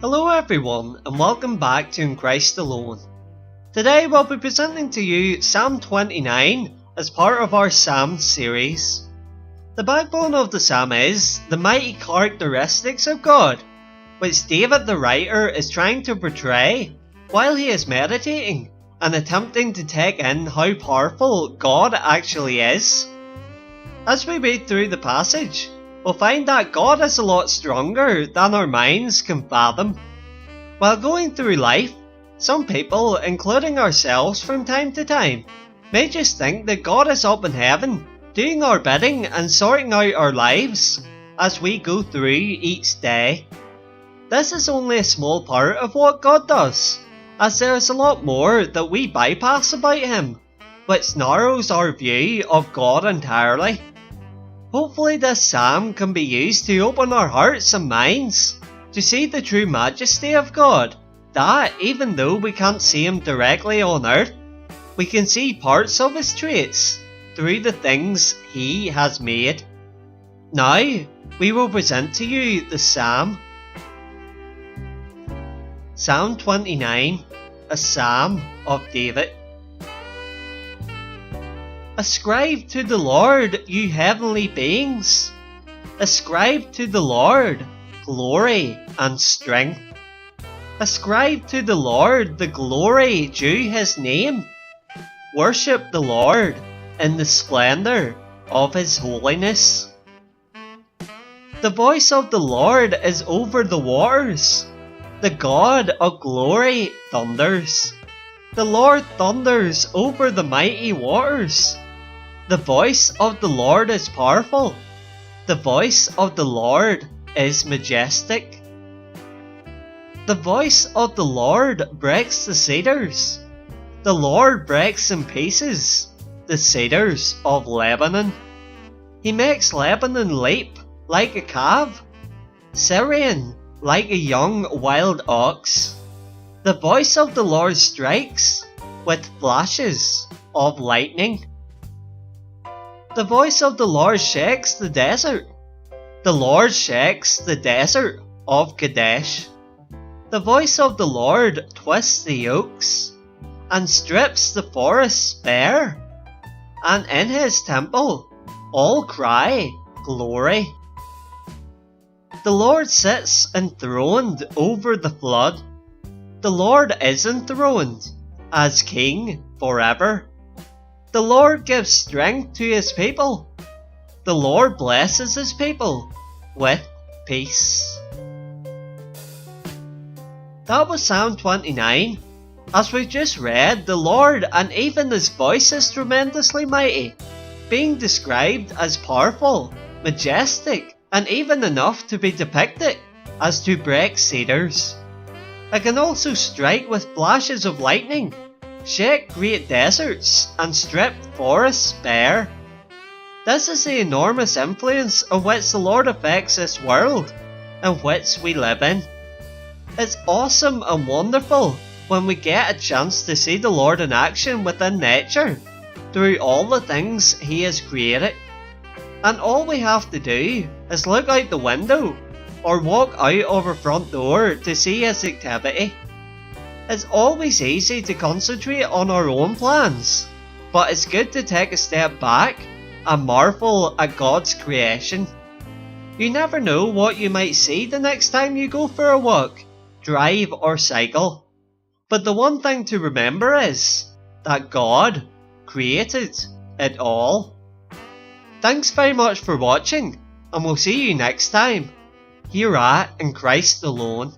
Hello everyone and welcome back to In Christ Alone. Today we'll be presenting to you Psalm 29 as part of our Psalm series. The backbone of the Psalm is the mighty characteristics of God, which David the writer is trying to portray while he is meditating and attempting to take in how powerful God actually is. As we read through the passage, we'll find that God is a lot stronger than our minds can fathom. While going through life, some people, including ourselves from time to time, may just think that God is up in heaven, doing our bidding and sorting out our lives as we go through each day. This is only a small part of what God does, as there is a lot more that we bypass about Him, which narrows our view of God entirely. Hopefully this psalm can be used to open our hearts and minds to see the true majesty of God, that even though we can't see Him directly on earth, we can see parts of His traits through the things He has made. Now, we will present to you the psalm. Psalm 29, a psalm of David. Ascribe to the Lord, you heavenly beings. Ascribe to the Lord glory and strength. Ascribe to the Lord the glory due His name. Worship the Lord in the splendour of His holiness. The voice of the Lord is over the waters. The God of glory thunders. The Lord thunders over the mighty waters. The voice of the Lord is powerful. The voice of the Lord is majestic. The voice of the Lord breaks the cedars. The Lord breaks in pieces the cedars of Lebanon. He makes Lebanon leap like a calf, Syrian like a young wild ox. The voice of the Lord strikes with flashes of lightning. The voice of the Lord shakes the desert. The Lord shakes the desert of Kadesh. The voice of the Lord twists the oaks and strips the forests bare. And in His temple all cry glory. The Lord sits enthroned over the flood. The Lord is enthroned as King forever. The Lord gives strength to His people. The Lord blesses His people with peace. That was Psalm 29. As we just read, the Lord and even His voice is tremendously mighty, being described as powerful, majestic, and even enough to be depicted as to break cedars. It can also strike with flashes of lightning, shake great deserts, and strip forests bare. This is the enormous influence of which the Lord affects this world, in which we live in. It's awesome and wonderful when we get a chance to see the Lord in action within nature, through all the things He has created. And all we have to do is look out the window or walk out of our front door to see His activity. It's always easy to concentrate on our own plans, but it's good to take a step back and marvel at God's creation. You never know what you might see the next time you go for a walk, drive or cycle. But the one thing to remember is that God created it all. Thanks very much for watching, and we'll see you next time here at In Christ Alone.